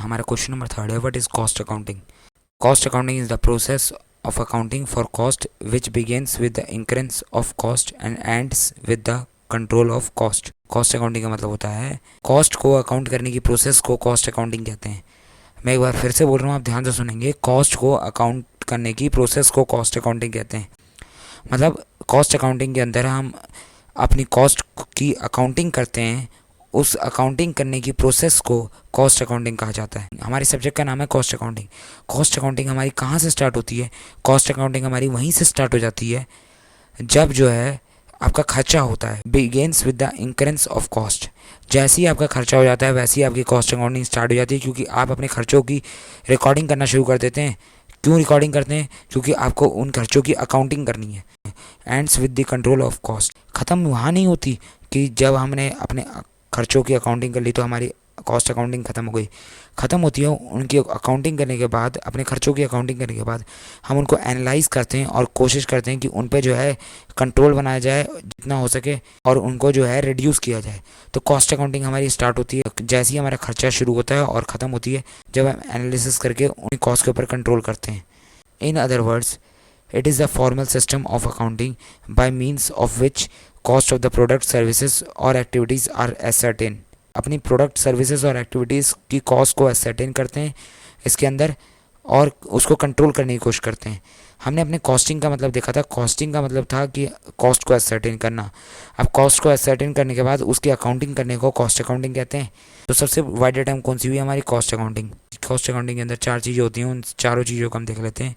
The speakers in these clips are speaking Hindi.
हमारा क्वेश्चन नंबर 3 है, what is cost accounting? Cost accounting is the process of accounting for cost which begins with the incurrence of cost and ends with the control of cost. Cost accounting का मतलब होता है कॉस्ट को अकाउंट करने की प्रोसेस को कॉस्ट अकाउंटिंग कहते हैं। मैं एक बार फिर से बोल रहा हूँ, आप ध्यान से सुनेंगे। कॉस्ट को अकाउंट करने की प्रोसेस को कॉस्ट अकाउंटिंग कहते हैं। मतलब कॉस्ट अकाउंटिंग के अंदर हम अपनी कॉस्ट की अकाउंटिंग करते हैं, उस अकाउंटिंग करने की प्रोसेस को कॉस्ट अकाउंटिंग कहा जाता है। हमारे सब्जेक्ट का नाम है कॉस्ट अकाउंटिंग। कॉस्ट अकाउंटिंग हमारी कहाँ से स्टार्ट होती है? कॉस्ट अकाउंटिंग हमारी वहीं से स्टार्ट हो जाती है जब जो है आपका खर्चा होता है। Begins with the incurrence of cost. जैसे ही आपका खर्चा हो जाता है वैसे ही आपकी कॉस्ट अकाउंटिंग स्टार्ट हो जाती है, क्योंकि आप अपने खर्चों की रिकॉर्डिंग करना शुरू कर देते हैं। क्यों रिकॉर्डिंग करते हैं? क्योंकि आपको उन खर्चों की अकाउंटिंग करनी है। Ends with the control of cost. ख़त्म वहाँ नहीं होती कि जब हमने अपने खर्चों की अकाउंटिंग कर ली तो हमारी कॉस्ट अकाउंटिंग ख़त्म हो गई। ख़त्म होती है उनकी अकाउंटिंग करने के बाद, अपने खर्चों की अकाउंटिंग करने के बाद हम उनको एनालाइज करते हैं और कोशिश करते हैं कि उन पे जो है कंट्रोल बनाया जाए जितना हो सके और उनको जो है रिड्यूस किया जाए। तो कॉस्ट अकाउंटिंग हमारी स्टार्ट होती है जैसे ही हमारा खर्चा शुरू होता है और ख़त्म होती है जब हम एनालिसिस करके उन कॉस्ट के ऊपर कंट्रोल करते हैं। In other words, it is the formal system of accounting by means of which cost of the product, services or activities are ascertained। अपनी प्रोडक्ट, सर्विसेज और एक्टिविटीज़ की कॉस्ट को ascertain करते हैं इसके अंदर और उसको कंट्रोल करने की कोशिश करते हैं। हमने अपने कॉस्टिंग का मतलब देखा था। कॉस्टिंग का मतलब था कि कॉस्ट को ascertain करना। अब कॉस्ट को ascertain करने के बाद उसकी अकाउंटिंग करने को कॉस्ट अकाउंटिंग कहते हैं। तो सबसे वाइड टर्म कौन सी हुई हमारी? Cost accounting. कॉस्ट अकाउंटिंग के अंदर 4 चीज़ें होती हैं, उन चारों चीज़ों को हम देख लेते हैं।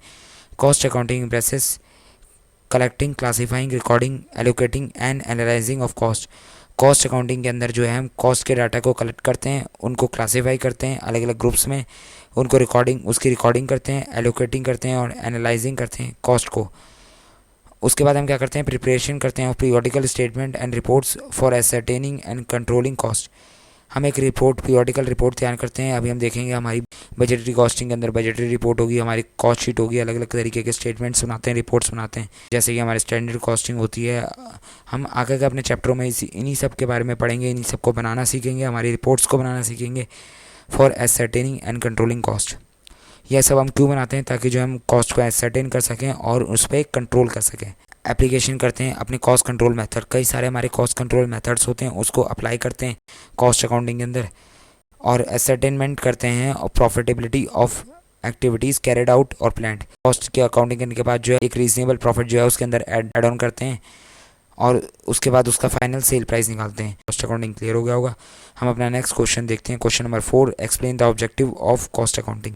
Cost accounting impresses collecting, classifying, recording, allocating and analysing of cost. Cost accounting के अंदर जो है हम कॉस्ट के डाटा को कलेक्ट करते हैं, उनको क्लासीफाई करते हैं अलग अलग ग्रुप्स में, उनको उसकी रिकॉर्डिंग करते हैं, एलोकेटिंग करते हैं और एनालाइजिंग करते हैं कॉस्ट को। उसके बाद हम क्या करते हैं? प्रिपरेशन करते हैं periodical statement and reports for ascertaining and controlling cost. हम एक रिपोर्ट, पीरियोडिकल रिपोर्ट तैयार करते हैं। अभी हम देखेंगे हमारी बजटरी कॉस्टिंग के अंदर बजटरी रिपोर्ट होगी, हमारी कॉस्ट शीट होगी, अलग अलग तरीके के स्टेटमेंट्स बनाते हैं, रिपोर्ट्स बनाते हैं, जैसे कि हमारी स्टैंडर्ड कॉस्टिंग होती है। हम आगे के अपने चैप्टरों में इन्हीं सब के बारे में पढ़ेंगे, इन्हीं सब को बनाना सीखेंगे, हमारी रिपोर्ट्स को बनाना सीखेंगे for ascertaining and controlling cost. यह सब हम क्यों बनाते हैं? ताकि जो हम कॉस्ट को एसरटेन कर सकें और उस पर कंट्रोल कर सकें। एप्लीकेशन करते हैं अपने कॉस्ट कंट्रोल मेथड। कई सारे हमारे कॉस्ट कंट्रोल मेथड्स होते हैं, उसको अप्लाई करते हैं कॉस्ट अकाउंटिंग के अंदर और एसरटेनमेंट करते हैं और profitability of activities carried out और प्लान्ड। कॉस्ट की अकाउंटिंग करने के बाद जो है एक रीजनेबल प्रॉफिट जो है उसके अंदर ऐड ऑन करते हैं और उसके बाद उसका फाइनल सेल प्राइस निकालते हैं। कॉस्ट अकाउंटिंग क्लियर हो गया होगा। हम अपना नेक्स्ट क्वेश्चन देखते हैं। Question number 4, explain the objective of cost accounting.